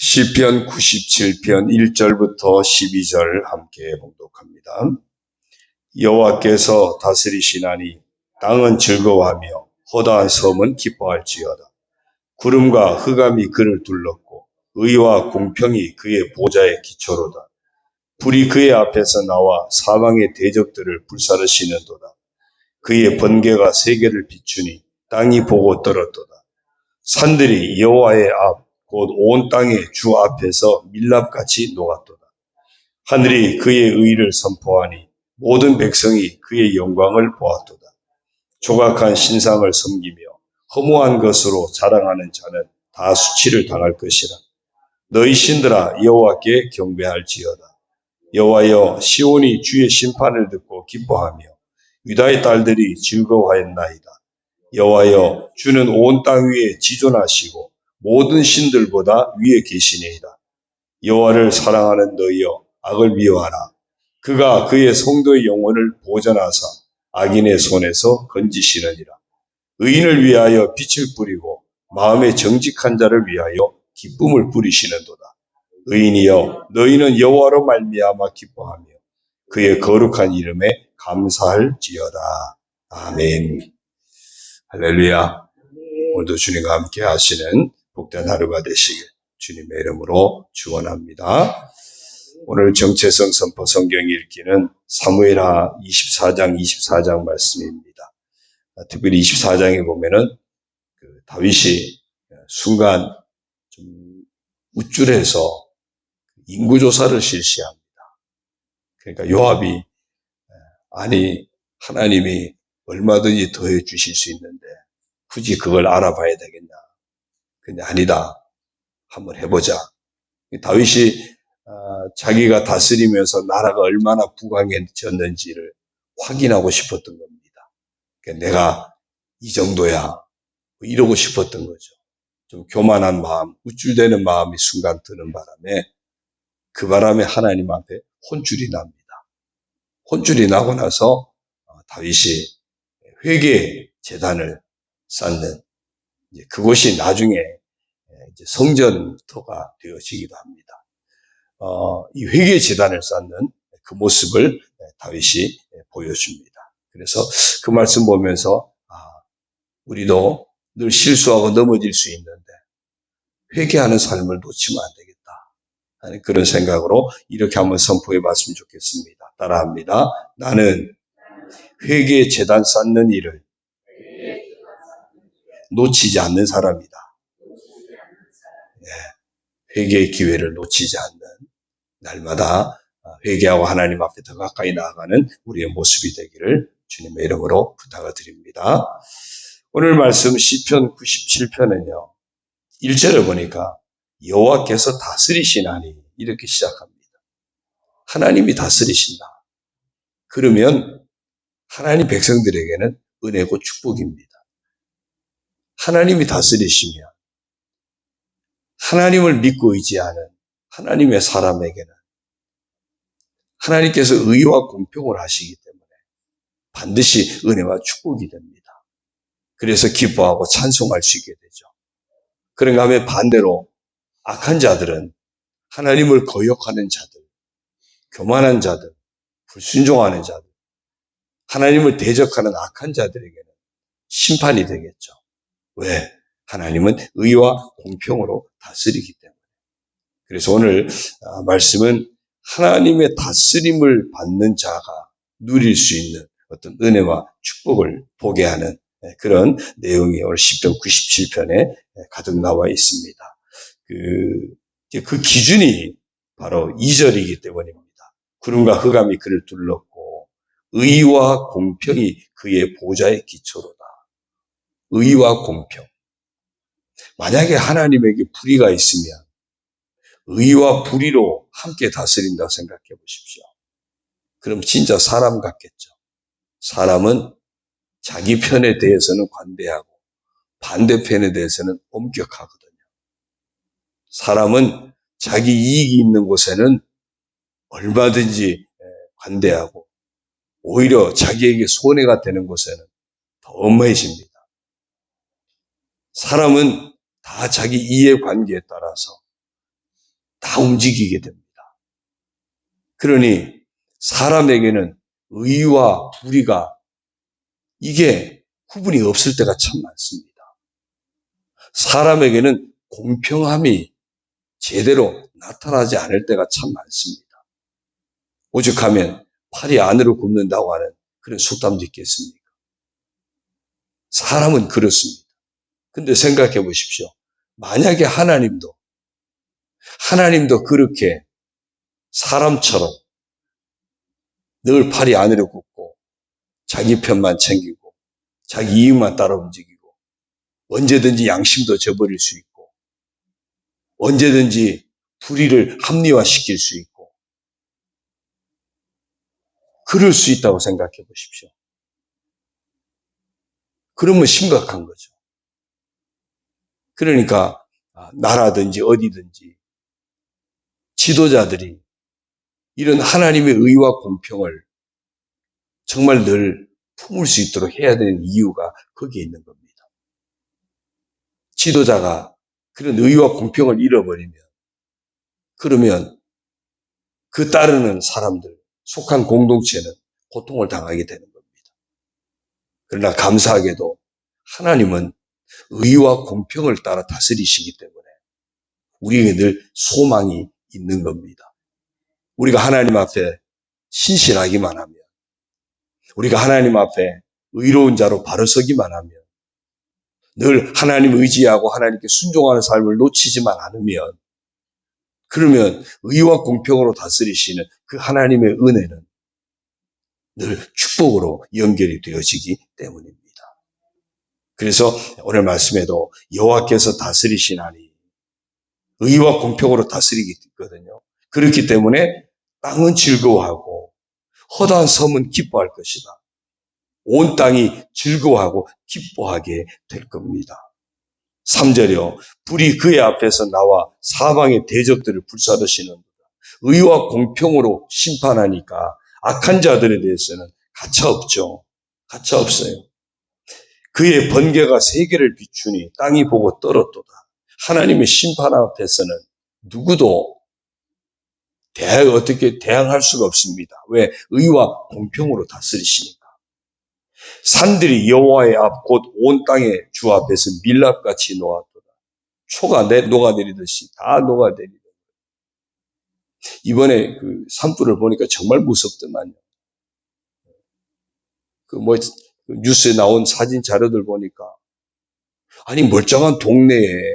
시편 97편 1절부터 12절 함께 봉독합니다. 여호와께서 다스리시나니 땅은 즐거워하며 허다한 섬은 기뻐할지어다. 구름과 흑암이 그를 둘렀고 의와 공평이 그의 보좌의 기초로다. 불이 그의 앞에서 나와 사방의 대적들을 불사르시는도다. 그의 번개가 세계를 비추니 땅이 보고 떨었도다. 산들이 여호와의 앞 곧 온 땅의 주 앞에서 밀랍같이 녹았도다. 하늘이 그의 의를 선포하니 모든 백성이 그의 영광을 보았도다. 조각한 신상을 섬기며 허무한 것으로 자랑하는 자는 다 수치를 당할 것이라. 너희 신들아 여호와께 경배할지어다. 여호와여, 시온이 주의 심판을 듣고 기뻐하며 유다의 딸들이 즐거워하였나이다. 여호와여, 주는 온 땅 위에 지존하시고 모든 신들보다 위에 계시니이다. 여호와를 사랑하는 너희여, 악을 미워하라. 그가 그의 성도의 영혼을 보전하사 악인의 손에서 건지시느니라. 의인을 위하여 빛을 뿌리고 마음에 정직한 자를 위하여 기쁨을 뿌리시는도다. 의인이여, 너희는 여호와로 말미암아 기뻐하며 그의 거룩한 이름에 감사할지어다. 아멘. 할렐루야. 오늘도 주님과 함께 하시는 복된 하루가 되시길 주님의 이름으로 축원합니다. 오늘 정체성 선포 성경 읽기는 사무엘하 24장 말씀입니다. 특별히 24장에 보면은 다윗이 순간 좀 우쭐해서 인구조사를 실시합니다. 그러니까 요압이 아니 하나님이 얼마든지 더해 주실 수 있는데 굳이 그걸 알아봐야 되겠나? 근데 아니다. 한번 해보자. 다윗이 자기가 다스리면서 나라가 얼마나 부강해졌는지를 확인하고 싶었던 겁니다. 그러니까 내가 이 정도야 이러고 싶었던 거죠. 좀 교만한 마음, 우쭐대는 마음이 순간 드는 바람에 그 바람에 하나님 앞에 혼쭐이 납니다. 혼쭐이 나고 나서 다윗이 회개 제단을 쌓는 그것이 나중에 성전터가 되어지기도 합니다. 이 회개 제단을 쌓는 그 모습을 다윗이 보여줍니다. 그래서 그 말씀 보면서 우리도 늘 실수하고 넘어질 수 있는데 회개하는 삶을 놓치면 안 되겠다 하는 그런 생각으로 이렇게 한번 선포해 봤으면 좋겠습니다. 따라합니다. 나는 회개 제단 쌓는 일을 놓치지 않는 사람이다. 회개의 기회를 놓치지 않는, 날마다 회개하고 하나님 앞에 더 가까이 나아가는 우리의 모습이 되기를 주님의 이름으로 부탁을 드립니다. 오늘 말씀 시편 97편은요. 1절을 보니까 여호와께서 다스리시나니 이렇게 시작합니다. 하나님이 다스리신다. 그러면 하나님 백성들에게는 은혜고 축복입니다. 하나님이 다스리시면 하나님을 믿고 의지하는 하나님의 사람에게는 하나님께서 의와 공평을 하시기 때문에 반드시 은혜와 축복이 됩니다. 그래서 기뻐하고 찬송할 수 있게 되죠. 그런가 하면 반대로 악한 자들은 하나님을 거역하는 자들, 교만한 자들, 불순종하는 자들, 하나님을 대적하는 악한 자들에게는 심판이 되겠죠. 왜? 하나님은 의와 공평으로 다스리기 때문에. 그래서 오늘 말씀은 하나님의 다스림을 받는 자가 누릴 수 있는 어떤 은혜와 축복을 보게 하는 그런 내용이 오늘 시편 97편에 가득 나와 있습니다. 그 기준이 바로 2절이기 때문입니다. 구름과 흑암이 그를 둘렀고 의와 공평이 그의 보좌의 기초로다. 의와 공평. 만약에 하나님에게 불의가 있으면 의와 불의로 함께 다스린다고 생각해 보십시오. 그럼 진짜 사람 같겠죠. 사람은 자기 편에 대해서는 관대하고 반대편에 대해서는 엄격하거든요. 사람은 자기 이익이 있는 곳에는 얼마든지 관대하고 오히려 자기에게 손해가 되는 곳에는 더 엄해집니다. 사람은 다 자기 이해관계에 따라서 다 움직이게 됩니다. 그러니 사람에게는 의와 불의가 이게 구분이 없을 때가 참 많습니다. 사람에게는 공평함이 제대로 나타나지 않을 때가 참 많습니다. 오죽하면 팔이 안으로 굽는다고 하는 그런 속담도 있겠습니까? 사람은 그렇습니다. 근데 생각해 보십시오. 만약에 하나님도 그렇게 사람처럼 늘 팔이 안으로 굽고 자기 편만 챙기고 자기 이익만 따라 움직이고 언제든지 양심도 저버릴 수 있고 언제든지 불의를 합리화시킬 수 있고 그럴 수 있다고 생각해 보십시오. 그러면 심각한 거죠. 그러니까 나라든지 어디든지 지도자들이 이런 하나님의 의와 공평을 정말 늘 품을 수 있도록 해야 되는 이유가 거기에 있는 겁니다. 지도자가 그런 의와 공평을 잃어버리면 그러면 그 따르는 사람들, 속한 공동체는 고통을 당하게 되는 겁니다. 그러나 감사하게도 하나님은 의와 공평을 따라 다스리시기 때문에 우리에게 늘 소망이 있는 겁니다. 우리가 하나님 앞에 신실하기만 하면, 우리가 하나님 앞에 의로운 자로 바로 서기만 하면, 늘 하나님 의지하고 하나님께 순종하는 삶을 놓치지만 않으면, 그러면 의와 공평으로 다스리시는 그 하나님의 은혜는 늘 축복으로 연결이 되어지기 때문입니다. 그래서 오늘 말씀에도 여호와께서 다스리시나니 의와 공평으로 다스리기 있거든요. 그렇기 때문에 땅은 즐거워하고 허다한 섬은 기뻐할 것이다. 온 땅이 즐거워하고 기뻐하게 될 겁니다. 3절이요. 불이 그의 앞에서 나와 사방의 대적들을 불사르시는 의와 공평으로 심판하니까 악한 자들에 대해서는 가차 없죠. 가차 없어요. 그의 번개가 세계를 비추니 땅이 보고 떨었도다. 하나님의 심판 앞에서는 누구도 어떻게 대항할 수가 없습니다. 왜? 의와 공평으로 다스리시니까. 산들이 여호와의 앞 곧 온 땅의 주 앞에서 밀랍같이 놓았도다. 초가 녹아내리듯이 다 녹아내리다. 이번에 그 산불을 보니까 정말 무섭더만요. 뉴스에 나온 사진 자료들 보니까 아니 멀쩡한 동네에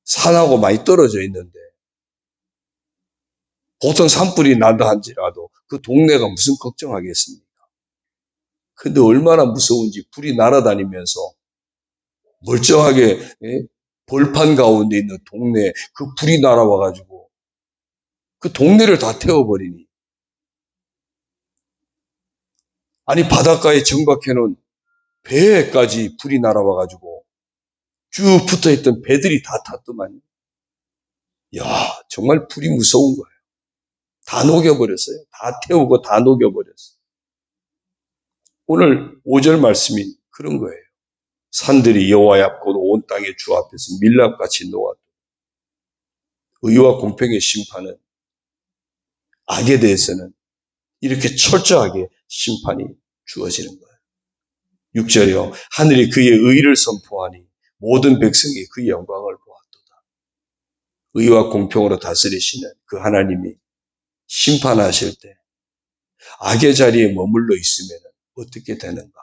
산하고 많이 떨어져 있는데 보통 산불이 난다 한지라도 그 동네가 무슨 걱정하겠습니까? 근데 얼마나 무서운지 불이 날아다니면서 멀쩡하게 벌판 가운데 있는 동네에 그 불이 날아와가지고 그 동네를 다 태워버리니 아니 바닷가에 정박해놓은 배에까지 불이 날아와가지고 쭉 붙어있던 배들이 다 탔더만요. 야 정말 불이 무서운 거예요. 다 녹여버렸어요. 다 태우고 다 녹여버렸어요. 오늘 5절 말씀이 그런 거예요. 산들이 여호와의 앞 곧 온 땅의 주 앞에서 밀랍같이 놓았다. 의와 공평의 심판은 악에 대해서는 이렇게 철저하게 심판이 주어지는 거예요. 6절이요. 하늘이 그의 의를 선포하니 모든 백성이 그의 영광을 보았도다. 의와 공평으로 다스리시는 그 하나님이 심판하실 때 악의 자리에 머물러 있으면 어떻게 되는가?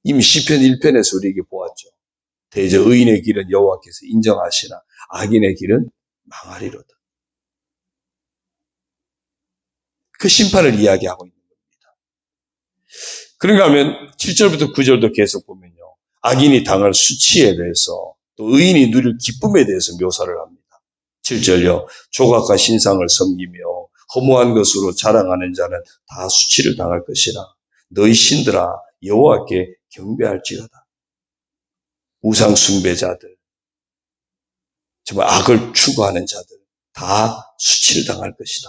이미 시편 1편에서 우리에게 보았죠. 대저 의인의 길은 여호와께서 인정하시나 악인의 길은 망하리로다. 그 심판을 이야기하고 있는 겁니다. 그런가 하면 7절부터 9절도 계속 보면요. 악인이 당할 수치에 대해서 또 의인이 누릴 기쁨에 대해서 묘사를 합니다. 7절요. 조각과 신상을 섬기며 허무한 것으로 자랑하는 자는 다 수치를 당할 것이라. 너희 신들아 여호와께 경배할지어다. 우상 숭배자들, 정말 악을 추구하는 자들 다 수치를 당할 것이다.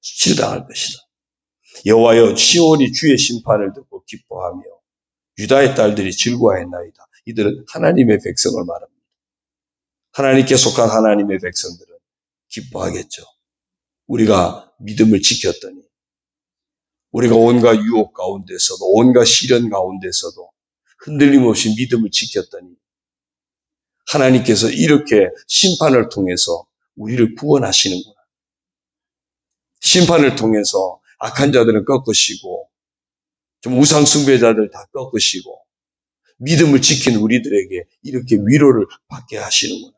수치를 당할 것이다. 여호와여 시온이 주의 심판을 듣고 기뻐하며 유다의 딸들이 즐거워했나이다. 이들은 하나님의 백성을 말합니다. 하나님께 속한 하나님의 백성들은 기뻐하겠죠. 우리가 믿음을 지켰더니, 우리가 온갖 유혹 가운데서도, 온갖 시련 가운데서도 흔들림 없이 믿음을 지켰더니 하나님께서 이렇게 심판을 통해서 우리를 구원하시는구나. 심판을 통해서 악한 자들은 꺾으시고 좀 우상 숭배자들 다 꺾으시고 믿음을 지킨 우리들에게 이렇게 위로를 받게 하시는구나.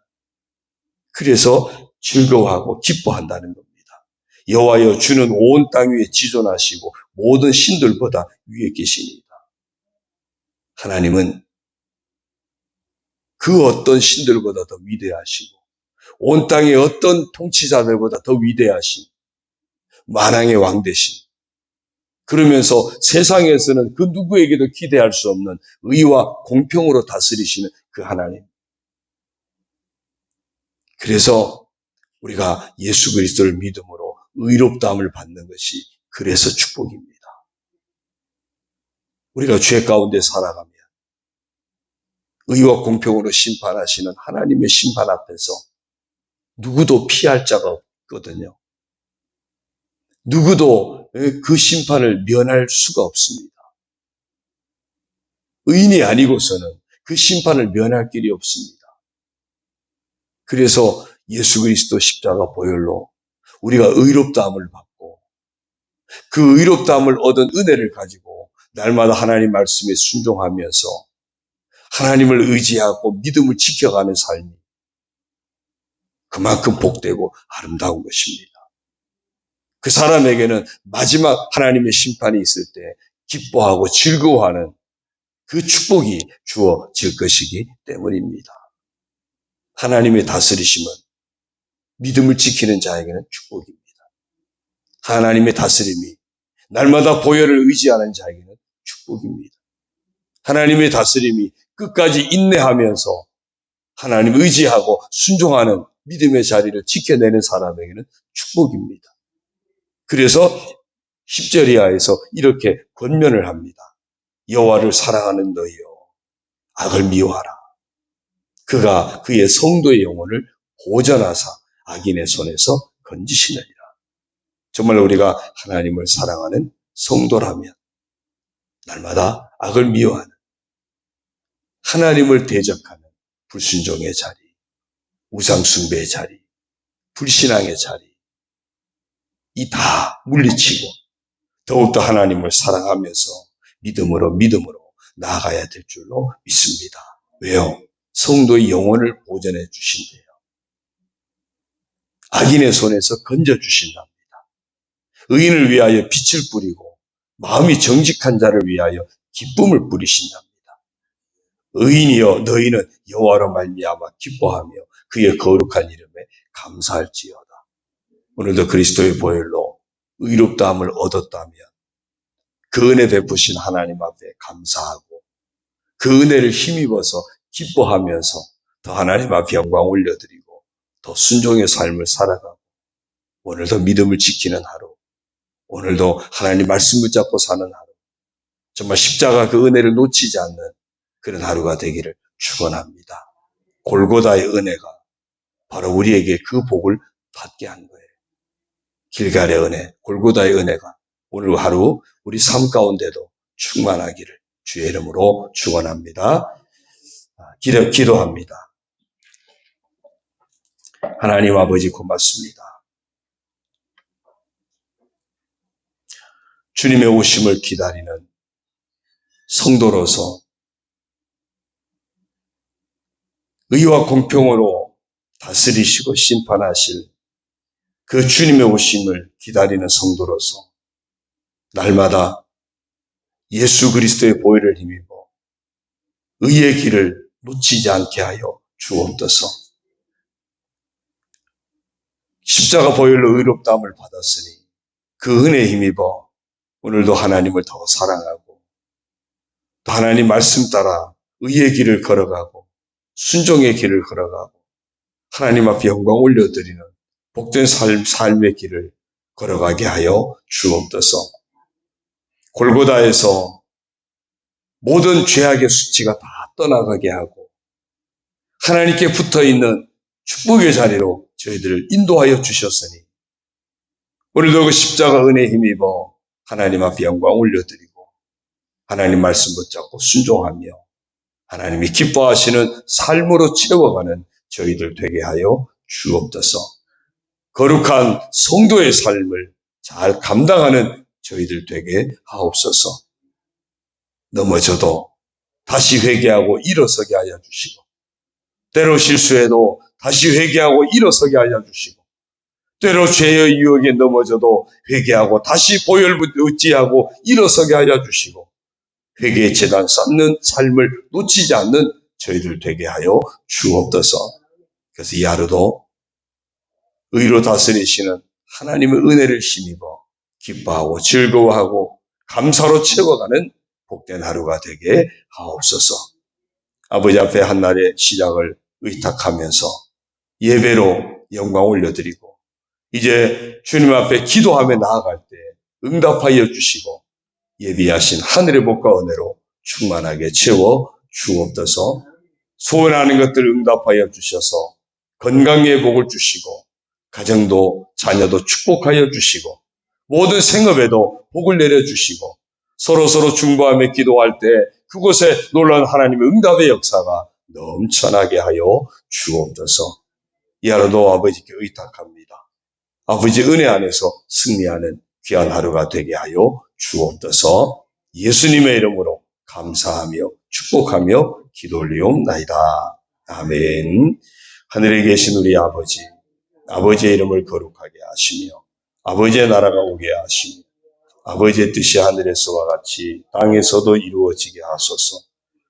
그래서 즐거워하고 기뻐한다는 겁니다. 여호와여 주는 온 땅 위에 지존하시고 모든 신들보다 위에 계시니이다. 하나님은 그 어떤 신들보다 더 위대하시고 온 땅의 어떤 통치자들보다 더 위대하신 만왕의 왕 되신, 그러면서 세상에서는 그 누구에게도 기대할 수 없는 의와 공평으로 다스리시는 그 하나님. 그래서 우리가 예수 그리스도를 믿음으로 의롭다함을 받는 것이 그래서 축복입니다. 우리가 죄 가운데 살아가면 의와 공평으로 심판하시는 하나님의 심판 앞에서 누구도 피할 자가 없거든요. 누구도 그 심판을 면할 수가 없습니다. 의인이 아니고서는 그 심판을 면할 길이 없습니다. 그래서 예수 그리스도 십자가 보혈로 우리가 의롭다함을 받고 그 의롭다함을 얻은 은혜를 가지고 날마다 하나님 말씀에 순종하면서 하나님을 의지하고 믿음을 지켜가는 삶이 그만큼 복되고 아름다운 것입니다. 그 사람에게는 마지막 하나님의 심판이 있을 때 기뻐하고 즐거워하는 그 축복이 주어질 것이기 때문입니다. 하나님의 다스리심은 믿음을 지키는 자에게는 축복입니다. 하나님의 다스림이 날마다 보혈을 의지하는 자에게는 축복입니다. 하나님의 다스림이 끝까지 인내하면서 하나님 의지하고 순종하는 믿음의 자리를 지켜내는 사람에게는 축복입니다. 그래서 10절 이하에서 이렇게 권면을 합니다. 여호와를 사랑하는 너희여, 악을 미워하라. 그가 그의 성도의 영혼을 보전하사 악인의 손에서 건지시느니라. 정말 우리가 하나님을 사랑하는 성도라면 날마다 악을 미워하는, 하나님을 대적하는 불순종의 자리, 우상숭배의 자리, 불신앙의 자리, 이 다 물리치고 더욱더 하나님을 사랑하면서 믿음으로 나아가야 될 줄로 믿습니다. 왜요? 성도의 영혼을 보전해 주신대요. 악인의 손에서 건져 주신답니다. 의인을 위하여 빛을 뿌리고 마음이 정직한 자를 위하여 기쁨을 뿌리신답니다. 의인이여 너희는 여호와로 말미암아 기뻐하며 그의 거룩한 이름에 감사할지어다. 오늘도 그리스도의 보혈로 의롭다함을 얻었다면 그 은혜 베푸신 하나님 앞에 감사하고 그 은혜를 힘입어서 기뻐하면서 더 하나님 앞에 영광 올려드리고 더 순종의 삶을 살아가고 오늘도 믿음을 지키는 하루, 오늘도 하나님 말씀 붙잡고 사는 하루, 정말 십자가 그 은혜를 놓치지 않는 그런 하루가 되기를 축원합니다. 골고다의 은혜가 바로 우리에게 그 복을 받게 한 거예요. 길갈의 은혜, 골고다의 은혜가 오늘 하루 우리 삶 가운데도 충만하기를 주의 이름으로 축원합니다. 기도합니다. 하나님 아버지 고맙습니다. 주님의 오심을 기다리는 성도로서 의와 공평으로 다스리시고 심판하실 그 주님의 오심을 기다리는 성도로서 날마다 예수 그리스도의 보혈을 힘입어 의의 길을 놓치지 않게 하여 주옵소서. 십자가 보혈로 의롭다함을 받았으니 그 은혜에 힘입어 오늘도 하나님을 더 사랑하고 또 하나님 말씀 따라 의의 길을 걸어가고 순종의 길을 걸어가고 하나님 앞에 영광 올려드리는 복된 삶의 길을 걸어가게 하여 주옵소서. 골고다에서 모든 죄악의 수치가 다 떠나가게 하고 하나님께 붙어있는 축복의 자리로 저희들을 인도하여 주셨으니 오늘도 그 십자가 은혜에 힘입어 하나님 앞에 영광 올려드리고 하나님 말씀 붙잡고 순종하며 하나님이 기뻐하시는 삶으로 채워가는 저희들 되게 하여 주옵소서. 거룩한 성도의 삶을 잘 감당하는 저희들 되게 하옵소서. 넘어져도 다시 회개하고 일어서게 하여 주시고 때로 실수해도 다시 회개하고 일어서게 하여 주시고 때로 죄의 유혹에 넘어져도 회개하고 다시 보혈 의지하고 일어서게 하여 주시고 회개의 재단 쌓는 삶을 놓치지 않는 저희들 되게 하여 주옵소서. 그래서 이 하루도 의로 다스리시는 하나님의 은혜를 힘입어 기뻐하고 즐거워하고 감사로 채워가는 복된 하루가 되게 하옵소서. 아버지 앞에 한날의 시작을 의탁하면서 예배로 영광 올려드리고 이제 주님 앞에 기도하며 나아갈 때 응답하여 주시고 예비하신 하늘의 복과 은혜로 충만하게 채워 주옵소서. 소원하는 것들 응답하여 주셔서 건강의 복을 주시고 가정도 자녀도 축복하여 주시고 모든 생업에도 복을 내려주시고 서로서로 중보하며 기도할 때 그곳에 놀라운 하나님의 응답의 역사가 넘쳐나게 하여 주옵소서. 이 하루도 아버지께 의탁합니다. 아버지 은혜 안에서 승리하는 귀한 하루가 되게 하여 주옵소서. 예수님의 이름으로 감사하며 축복하며 기도 올리옵나이다. 아멘. 하늘에 계신 우리 아버지, 아버지의 이름을 거룩하게 하시며 아버지의 나라가 오게 하시며 아버지의 뜻이 하늘에서와 같이 땅에서도 이루어지게 하소서.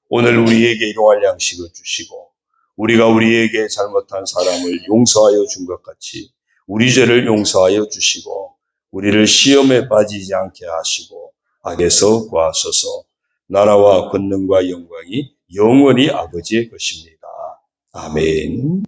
오늘 우리에게 일용할 양식을 주시고 우리가 우리에게 잘못한 사람을 용서하여 준 것 같이 우리 죄를 용서하여 주시고 우리를 시험에 빠지지 않게 하시고 악에서 구하소서. 나라와 권능과 영광이 영원히 아버지의 것입니다. 아멘.